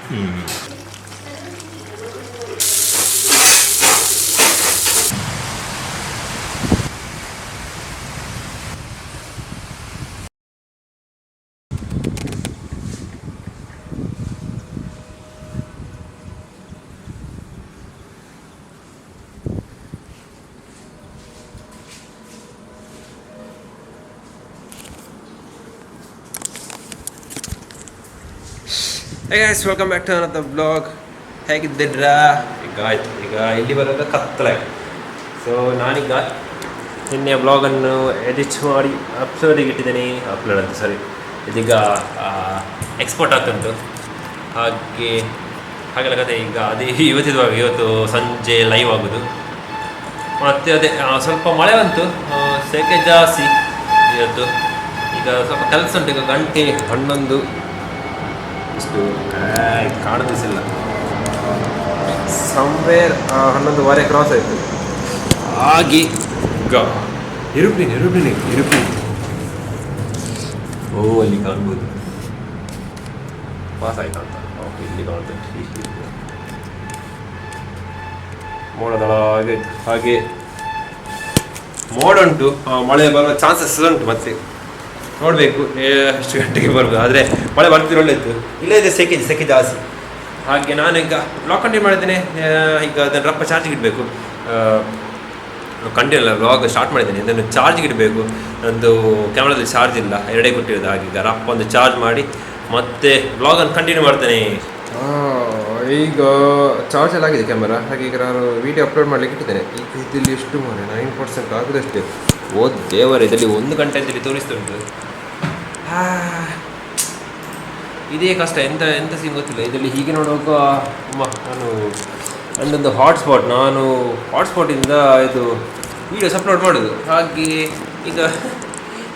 Hey guys, welcome back to another vlog. ಹೇಗಿದ್ದೀರಾ? ಈಗ ಇಲ್ಲಿ ಬರೋದು ಕತ್ತಲೆ. ಸೊ ನಾನೀಗ ನಿನ್ನೆ ವ್ಲಾಗನ್ನು ಎಡಿಟ್ ಮಾಡಿ ಅಪ್ಲೋಡಿಗೆ ಇಟ್ಟಿದ್ದೀನಿ. ಅಪ್ಲೋಡ್ ಅಂತ ಸರಿ, ಇದೀಗ ಎಕ್ಸ್ಪೋರ್ಟ್ ಆಗ್ತುಂಟು. ಹಾಗೆಲ್ಲ ಕತೆ. ಈಗ ಅದೇ ಇವತ್ತು ಸಂಜೆ ಲೈವ್ ಆಗೋದು. ಮತ್ತು ಅದೇ ಸ್ವಲ್ಪ ಮಳೆ ಬಂತು, ಸೆಕೆ ಜಾಸ್ತಿ ಇವತ್ತು. ಈಗ ಸ್ವಲ್ಪ ಕೆಲಸ ಉಂಟು. ಈಗ ಗಂಟೆ 11 ಇಷ್ಟು ಕಾಣದಿಸಿಲ್ಲ, ಸಮ್ವೇರ್ 11:15 ಕ್ರಾಸ್ ಆಯಿತು. ಹಾಗೆ ಈಗ ಏರೋಪ್ಲೇನ್ ಅಲ್ಲಿ ಕಾಣ್ಬೋದು. ಪಾಸ್ ಆಯ್ತಾ ಅಂತ. ಓಕೆ, ಇಲ್ಲಿ ಕಾಣ್ತದೆ. ಮೋಡದಳ ಹಾಗೆ ಮೋಡ ಉಂಟು, ಮಳೆ ಬರುವ ಚಾನ್ಸಸ್ ಉಂಟು. ಮತ್ತೆ ನೋಡಬೇಕು ಎಷ್ಟು ಗಂಟೆಗೆ ಬರ್ಬೋದು. ಆದರೆ ಮಳೆ ಬರ್ತಿರೋ ಒಳ್ಳೆಯಿತ್ತು. ಇಲ್ಲೇ ಇದೆ ಸೆಕೆ ಜಾಸ್ತಿ. ಹಾಗೆ ನಾನು ಈಗ ವ್ಲಾಗ್ ಕಂಟಿನ್ಯೂ ಮಾಡಿದ್ದೇನೆ. ಈಗ ಅದನ್ನು ರಪ್ಪ ಚಾರ್ಜಿಗೆ ಇಡಬೇಕು. ಕಂಟಿನ್ಯೂ ವ್ಲಾಗ್ ಸ್ಟಾರ್ಟ್ ಮಾಡಿದ್ದೇನೆ, ಅದನ್ನು ಚಾರ್ಜಿಗೆ ಇಡಬೇಕು. ನಂದು ಕ್ಯಾಮ್ರಾದಲ್ಲಿ ಚಾರ್ಜ್ ಇಲ್ಲ, ಎರಡೇ ಕೊಟ್ಟಿರೋದು. ಹಾಗೆ ಈಗ ರಪ್ಪ ಒಂದು ಚಾರ್ಜ್ ಮಾಡಿ ಮತ್ತೆ ವ್ಲಾಗನ್ನು ಕಂಟಿನ್ಯೂ ಮಾಡ್ತೇನೆ. ಈಗ ಚಾರ್ಜ್ ಎಲ್ಲ ಆಗಿದೆ ಕ್ಯಾಮರಾ. ಹಾಗೆ ಈಗ ನಾನು ವೀಡಿಯೋ ಅಪ್ಲೋಡ್ ಮಾಡಲಿಕ್ಕೆ ಇಟ್ಟಿದ್ದೇನೆ. ಈಗ ಇದರಲ್ಲಿ ಎಷ್ಟು 9% ಆಗೋದಷ್ಟೇ. ಓ ದೇವರ, ಇದರಲ್ಲಿ 1 ಗಂಟೆ ಅಂತೇಳಿ ತೋರಿಸ್ತುಂಟು. ಇದೇ ಕಷ್ಟ. ಎಂತ ಸೀನ್ ಗೊತ್ತಿಲ್ಲ ಇದರಲ್ಲಿ. ಹೀಗೆ ನೋಡುವಾಗ ನನ್ನೊಂದು ಹಾಟ್ಸ್ಪಾಟಿಂದ ಇದು ವೀಡಿಯೋಸ್ ಅಪ್ಲೋಡ್ ಮಾಡೋದು. ಹಾಗೆ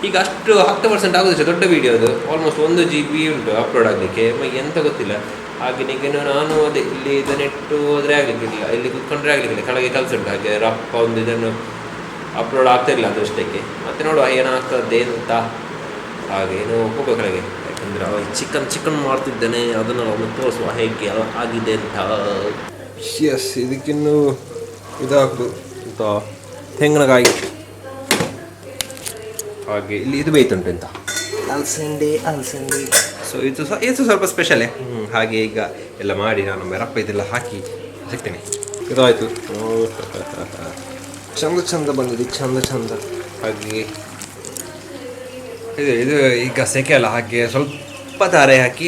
ಈಗ ಅಷ್ಟು 10% ಆಗೋದಷ್ಟೇ. ದೊಡ್ಡ ವೀಡಿಯೋ ಅದು, ಆಲ್ಮೋಸ್ಟ್ 1 GB ಉಂಟು ಅಪ್ಲೋಡ್ ಆಗಲಿಕ್ಕೆ. ಎಂತ ಗೊತ್ತಿಲ್ಲ. ಹಾಗೆ ಈಗೇನು ನಾನು ಅದೇ ಇಲ್ಲಿ ಇದನ್ನಿಟ್ಟು ಹೋದರೆ ಆಗಲಿಕ್ಕಿಲ್ಲ, ಇಲ್ಲಿ ಕೂತ್ಕೊಂಡ್ರೆ ಆಗಲಿಕ್ಕಿಲ್ಲ. ಕೆಳಗೆ ಕೆಲಸ ಉಂಟು. ಹಾಗೆ ರಪ್ಪ ಒಂದು ಇದನ್ನು ಅಪ್ಲೋಡ್ ಆಗ್ತಾಯಿಲ್ಲ ಅದಷ್ಟಕ್ಕೆ. ಮತ್ತೆ ನೋಡುವ ಏನಾಗ್ತದೆ ಅಂತ. ಹಾಗೇನು ಹೋಗೋ ಕೆಳಗೆ, ಯಾಕಂದರೆ ಚಿಕನ್ ಮಾಡ್ತಿದ್ದೇನೆ. ಅದನ್ನು ಒಂದು ತೋರಿಸುವ ಹೇಗೆ ಆಗಿದೆ ಅಂತ. ಎಸ್, ಇದಕ್ಕಿನ್ನೂ ಇದಾಗ್ದು ಅಂತ ತೆಂಗಿನಕಾಯಿ. ಹಾಗೆ ಇಲ್ಲಿ ಇದು ಬೇಯ್ತುಂಟು ಅಂತ ಅಲಸಂದೆ. ಸೊ ಇದು ಸ್ವಲ್ಪ ಸ್ಪೆಷಲೇ. ಹಾಗೆ ಈಗ ಎಲ್ಲ ಮಾಡಿ ನಾನು ರಪ್ಪ ಇದೆಲ್ಲ ಹಾಕಿ ಸಿಗ್ತೇನೆ. ಇದಾಯಿತು. ಚಂದ ಬಂದಿದೆ, ಚಂದ. ಹಾಗೆ ಇದು ಈಗ ಸೆಕೆ ಅಲ್ಲ, ಹಾಗೆ ಸ್ವಲ್ಪ ತಾರೆ ಹಾಕಿ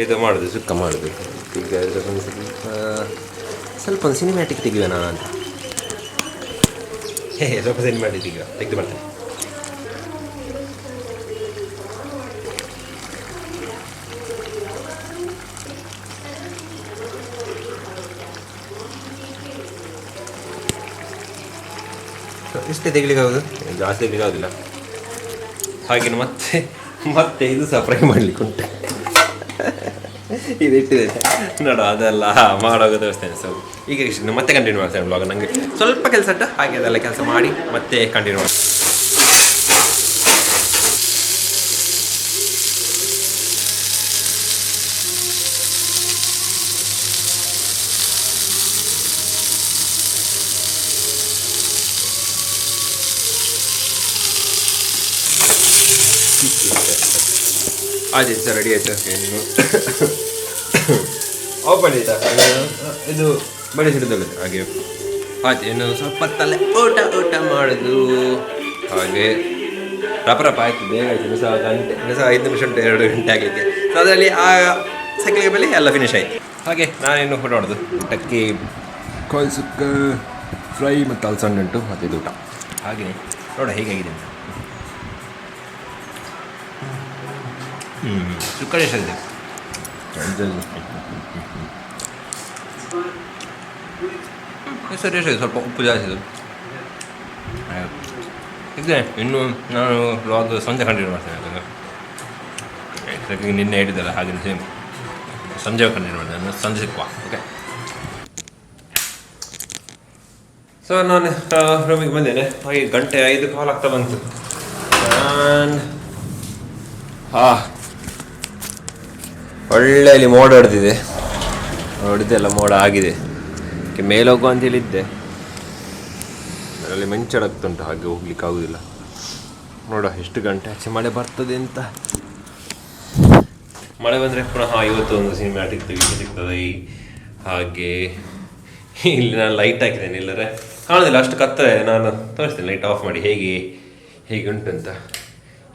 ಇದು ಮಾಡೋದು, ಸುಕ್ಕ ಮಾಡೋದು. ಈಗ ಸ್ವಲ್ಪ ಒಂದು ಸಿನಿಮ್ಯಾಟಿಕ್ ತೆಗಿಯೋಣ ಅಂತ. ಸ್ವಲ್ಪ ಸಿನಿಮ್ಯಾಟಿಕ್ ತೆಗೆದು ಬರ್ತೇನೆ. ಇಷ್ಟೇ ತೆಗಿಲಿಕ್ಕೆ ಆಗೋದು, ಜಾಸ್ತಿ ತೆಗಿಲಿಕ್ಕೆ ಆಗೋದಿಲ್ಲ. ಹಾಗೆ ಮತ್ತೆ ಇದು ಸಹ ಫ್ರೈ ಮಾಡಲಿಕ್ಕೆ ಉಂಟು. ಇದು ಇಟ್ಟಿದೆ ನೋಡ, ಅದೆಲ್ಲ ಮಾಡೋದು ವ್ಯವಸ್ಥೆ. ಸೊ ಈಗ ಮತ್ತೆ ಕಂಟಿನ್ಯೂ ಮಾಡ್ತೇನೆ ಬ್ಲಾಗ್. ನನಗೆ ಸ್ವಲ್ಪ ಕೆಲಸ ಉಂಟು, ಹಾಗೆ ಅದೆಲ್ಲ ಕೆಲಸ ಮಾಡಿ ಮತ್ತೆ ಕಂಟಿನ್ಯೂ ಮಾಡಿ. ಆಯ್ತು ಸರ್, ರೆಡಿ ಆಯ್ತು. ಏನು ಓಪನ್ ಆಯ್ತಾ? ಇದು ಬಡಿಸಿರೋದು. ಹಾಗೆ ಆಯ್ತು. ಏನು ಸ್ವಲ್ಪ ಹೊತ್ತಲ್ಲೇ ಊಟ ಮಾಡೋದು. ಹಾಗೆ ರಪ ಆಯ್ತು, ಬೇಗ ಆಯಿತು. ಇನ್ನೂ ಸಹ 5 ನಿಮಿಷ ಉಂಟು, 2 ಗಂಟೆ ಆಗಲಿಕ್ಕೆ. ಸೊ ಅದರಲ್ಲಿ ಆ ಸೈಕಲ್ಗೆ ಮೇಲೆ ಎಲ್ಲ ಫಿನಿಶ್ ಆಯಿತು. ಹಾಗೆ ನಾನೇನು ಊಟ ಮಾಡೋದು. ಊಟಕ್ಕೆ ಕಾಲ್ ಸುಕ್ಕ ಫ್ರೈ ಮತ್ತು ಅಲಸಂಡೆ ಉಂಟು, ಮತ್ತು ಇದು ಊಟ. ಹಾಗೆಯೇ ನೋಡ ಹೇಗಾಗಿದೆ ಅಂತ. ಸುಕ್ಕ ಎಷ್ಟಾಗಿದೆ? ಸರಿ, ಎಷ್ಟಾಗಿದೆ? ಸ್ವಲ್ಪ ಉಪ್ಪು ಜಾಸ್ತಿ ಇದೆ. ಇದೆ. ಇನ್ನು ನಾನು ವ್ಲಾಗ್ ಸಂಜೆ ಕಂಟಿನ್ಯೂ ಮಾಡ್ತೇನೆ. ಯಾಕಂದರೆ ನಿನ್ನೆ ಹೇಳಿದ್ದಲ್ಲ, ಹಾಗೆ ಸೇಮ್ ಸಂಜೆ ಕಂಟಿನ್ಯೂ ಮಾಡ್ತೇನೆ. ಸಂಜೆ ಸಿಕ್ಕುವ. ಓಕೆ. ಸೊ ನಾನು ರೂಮಿಗೆ ಬಂದೇನೆ. ಹಾಗೆ ಗಂಟೆ 5 ಕಾಲ್ ಆಗ್ತಾ ಬಂತು. ಒಳ್ಳೆ ಇಲ್ಲಿ ಮೋಡ ಹೊಡೆದಿದೆ. ನೋಡಿದ್ದೆಲ್ಲ ಮೋಡ ಆಗಿದೆ. ಮೇಲೆ ಹೋಗುವ ಅಂತ ಹೇಳಿದ್ದೆ, ಅದರಲ್ಲಿ ಮೆಂಚಡಾಗ್ತುಂಟು, ಹಾಗೆ ಹೋಗ್ಲಿಕ್ಕೆ ಆಗೋದಿಲ್ಲ. ನೋಡುವ ಎಷ್ಟು ಗಂಟೆ ಆಚೆ ಮಳೆ ಬರ್ತದೆ ಅಂತ. ಮಳೆ ಬಂದರೆ ಪುನಃ ಇವತ್ತು ಒಂದು ಸಿನಿಮ್ಯಾಟಿಕ್ ಸಿಗ್ತದೆ. ಹಾಗೆ ಇಲ್ಲಿ ನಾನು ಲೈಟ್ ಹಾಕಿದ್ದೇನೆ, ಇಲ್ಲರೆ ಕಾಣೋದಿಲ್ಲ, ಅಷ್ಟು ಕತ್ತಲೆ. ನಾನು ತೋರಿಸ್ತೇನೆ ಲೈಟ್ ಆಫ್ ಮಾಡಿ ಹೇಗೆ ಉಂಟು ಅಂತ.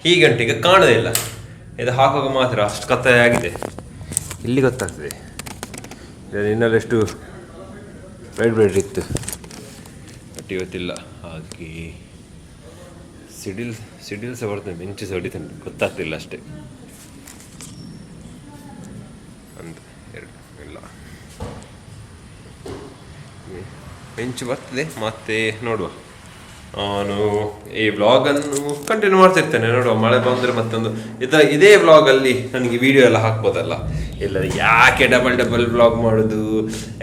ಹೀಗಂಟು ಈಗ ಕಾಣೋದಿಲ್ಲ, ಇದು ಹಾಕುವಾಗ ಮಾತ್ರ ಅಷ್ಟು ಕತ್ತಲೆ ಆಗಿದೆ. ಇಲ್ಲಿ ಗೊತ್ತಾಗ್ತದೆ ಇನ್ನೆಷ್ಟು ಬ್ರೈಟ್ ಇತ್ತು, ಬಟ್ ಇವತ್ತಿಲ್ಲ. ಹಾಗೆ ಸಿಡಿಲ್ ಸಹ ಬರ್ತದೆ, ಮಿಂಚು ಸಹ ಹೊಡಿತಾನೆ, ಗೊತ್ತಾಗ್ತಿಲ್ಲ ಅಷ್ಟೇ ಅಂತ. ಇಲ್ಲ ಮಿಂಚು ಬರ್ತದೆ. ಮತ್ತೆ ನೋಡುವ, ನಾನು ಈ ವ್ಲಾಗನ್ನು ಕಂಟಿನ್ಯೂ ಮಾಡ್ತಿರ್ತೇನೆ. ನೋಡುವ, ಮಳೆ ಬಂದರೆ ಮತ್ತೊಂದು ಇದೇ ವ್ಲಾಗಲ್ಲಿ ನನಗೆ ವಿಡಿಯೋ ಎಲ್ಲ ಹಾಕ್ಬೋದಲ್ಲ. ಇಲ್ಲ ಯಾಕೆ ಡಬಲ್ ವ್ಲಾಗ್ ಮಾಡೋದು,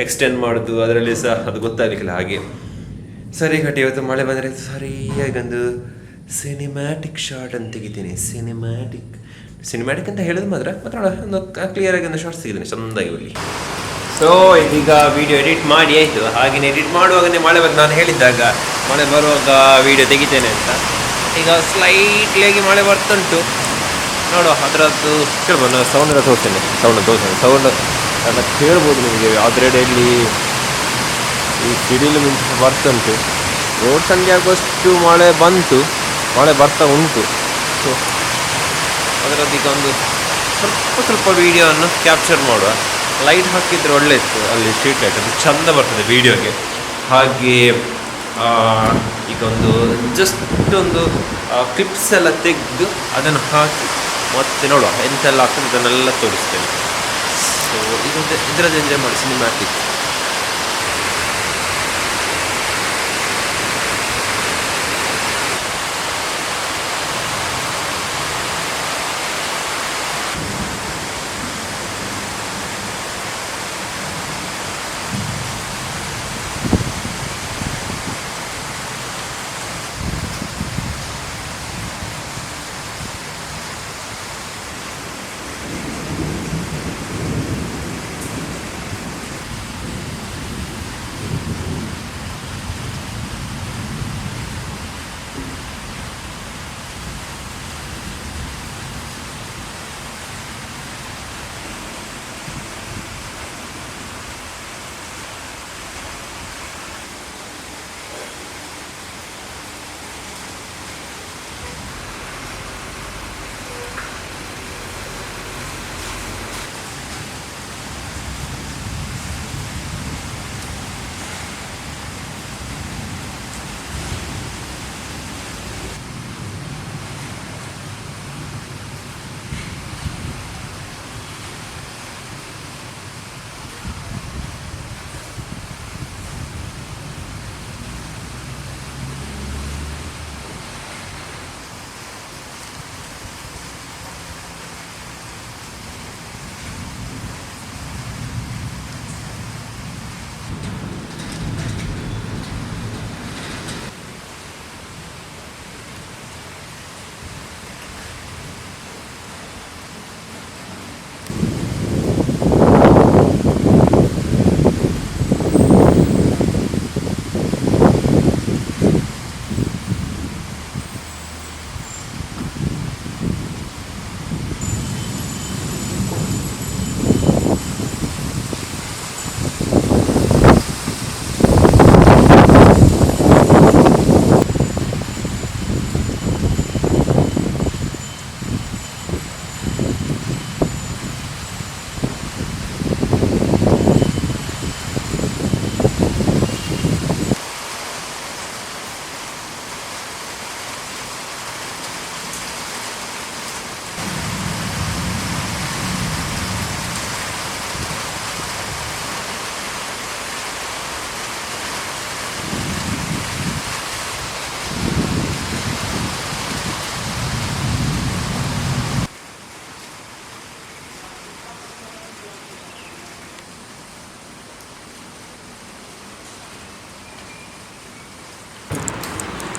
ಎಕ್ಸ್ಟೆಂಡ್ ಮಾಡೋದು, ಅದರಲ್ಲಿ ಸಹ ಅದು ಗೊತ್ತಾಗಲಿಕ್ಕಿಲ್ಲ. ಹಾಗೆ ಸರಿ ಕಟ್ಟಿ ಇವತ್ತು ಮಳೆ ಬಂದರೆ ಸರಿಯಾಗಿ ಒಂದು ಸಿನಿಮ್ಯಾಟಿಕ್ ಶಾರ್ಟ್ ಅಂತ ತೆಗಿತೀನಿ. ಸಿನಿಮ್ಯಾಟಿಕ್ ಅಂತ ಹೇಳೋದು ಮಾತ್ರ ಒಂದು ಕ್ಲಿಯರಾಗಿ ಒಂದು ಶಾರ್ಟ್ಸ್ ತೆಗಿದ್ದೀನಿ ಚೆಂದಾಗಿ ಬರಲಿ. ಸೊ ಇದೀಗ ವಿಡಿಯೋ ಎಡಿಟ್ ಮಾಡಿ ಆಯಿತು. ಹಾಗೆಯೇ ಎಡಿಟ್ ಮಾಡುವಾಗಲೇ ಮಳೆ ಬಂದು, ನಾನು ಹೇಳಿದ್ದಾಗ ಮಳೆ ಬರುವಾಗ ವಿಡಿಯೋ ತೆಗಿತೇನೆ ಅಂತ. ಈಗ ಸ್ಲೈಟ್ಲಿಯಾಗಿ ಮಳೆ ಬರ್ತುಂಟು. ನೋಡುವ, ಅದರದ್ದು ಕೇಳ್ಬೋದು. ಸೌಂಡ್ ತೋರಿಸ್ತೇನೆ, ಸೌಂಡ್ ಎಲ್ಲ ಕೇಳ್ಬೋದು ನಿಮಗೆ. ಅದರೆಡೆಯಲ್ಲಿ ಈ ಸಿಡಿಲು ಮಿಂಚು ಬರ್ತುಂಟು. ರೋಡ್ ಸಂಜೆ ಆಗುವಷ್ಟು ಮಳೆ ಬರ್ತಾ ಉಂಟು. ಸೊ ಅದರದ್ದು ಈಗ ಒಂದು ಸ್ವಲ್ಪ ವೀಡಿಯೋವನ್ನು ಕ್ಯಾಪ್ಚರ್ ಮಾಡುವ. ಲೈಟ್ ಹಾಕಿದರೆ ಒಳ್ಳೆ ಇತ್ತು, ಅಲ್ಲಿ ಸ್ಟ್ರೀಟ್ ಲೈಟ್ ಅದು ಚೆಂದ ಬರ್ತದೆ ವೀಡಿಯೋಗೆ. ಹಾಗೆ ಈಗ ಜಸ್ಟ್ ಒಂದು ಕ್ಲಿಪ್ಸ್ ಎಲ್ಲ ತೆಗೆದು ಅದನ್ನು ಹಾಕಿ ಮತ್ತೆ ನೋಡುವ ಎಂತೆಲ್ಲ ಆಗ್ತದೆ ಅದನ್ನೆಲ್ಲ ತೋರಿಸ್ತೇನೆ. ಸೊ ಈಗ ಇದರದ್ದು ಎಂಜಾಯ್ ಮಾಡಿ ಸಿನಿಮ್ಯಾಟಿಕ್.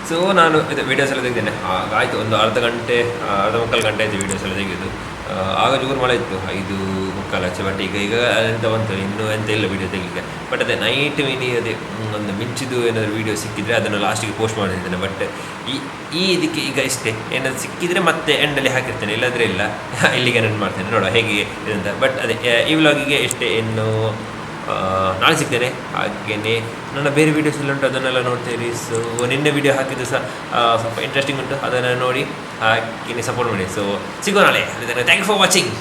ಸೊ ನಾನು ಇದು ವೀಡಿಯೋಸ್ ಎಲ್ಲ ತೆಗೆದೇನೆ ಆಯಿತು, ಒಂದು ಅರ್ಧ ಮುಕ್ಕಾಲು ಗಂಟೆ ಆಯಿತು ವೀಡಿಯೋಸ್ ಎಲ್ಲ ತೆಗೆದು. ಆಗ ಜೋರು ಮಳೆ ಇತ್ತು, 5:45 ಆಚೆ. ಬಟ್ ಈಗ ಎಂತ ಬಂತು, ಇನ್ನೂ ಎಂತ ಇಲ್ಲ ವೀಡಿಯೋ ತೆಗಿಲಿಕ್ಕೆ. ಬಟ್ ಅದೇ ನೈಟ್ ಅದೇ ಒಂದು ಮಿಂಚಿದು ಏನಾದರೂ ವೀಡಿಯೋ ಸಿಕ್ಕಿದರೆ ಅದನ್ನು ಲಾಸ್ಟಿಗೆ ಪೋಸ್ಟ್ ಮಾಡಿದ್ದೇನೆ. ಬಟ್ ಇದಕ್ಕೆ ಈಗ ಇಷ್ಟೇ, ಏನಾದರೂ ಸಿಕ್ಕಿದರೆ ಮತ್ತೆ ಎಂಡಲ್ಲಿ ಹಾಕಿರ್ತೇನೆ, ಇಲ್ಲದ್ರೆ ಇಲ್ಲ. ಇಲ್ಲಿಗೆ ನಾನು ಮಾಡ್ತೇನೆ, ನೋಡುವ ಹೇಗೆ ಇದಂತ. ಬಟ್ ಅದೇ ಈ ವ್ಲಾಗಿಗೆ ಇಷ್ಟೇ. ಇನ್ನು ನಾಳೆ ಸಿಗ್ತೇನೆ. ಹಾಗೆಯೇ ನನ್ನ ಬೇರೆ ವೀಡಿಯೋಸ್ ಎಲ್ಲ ಉಂಟು, ಅದನ್ನೆಲ್ಲ ನೋಡ್ತೀರಿ. ಸೊ ನಿನ್ನೆ ವೀಡಿಯೋ ಹಾಕಿದ್ದು ಸಹ ಸ್ವಲ್ಪ ಇಂಟ್ರೆಸ್ಟಿಂಗ್ ಉಂಟು, ಅದನ್ನು ನೋಡಿ ಹಾಗೆಯೇ ಸಪೋರ್ಟ್ ಮಾಡಿ. ಸೊ ಸಿಗೋ ನಾಳೆ. Thank you for watching.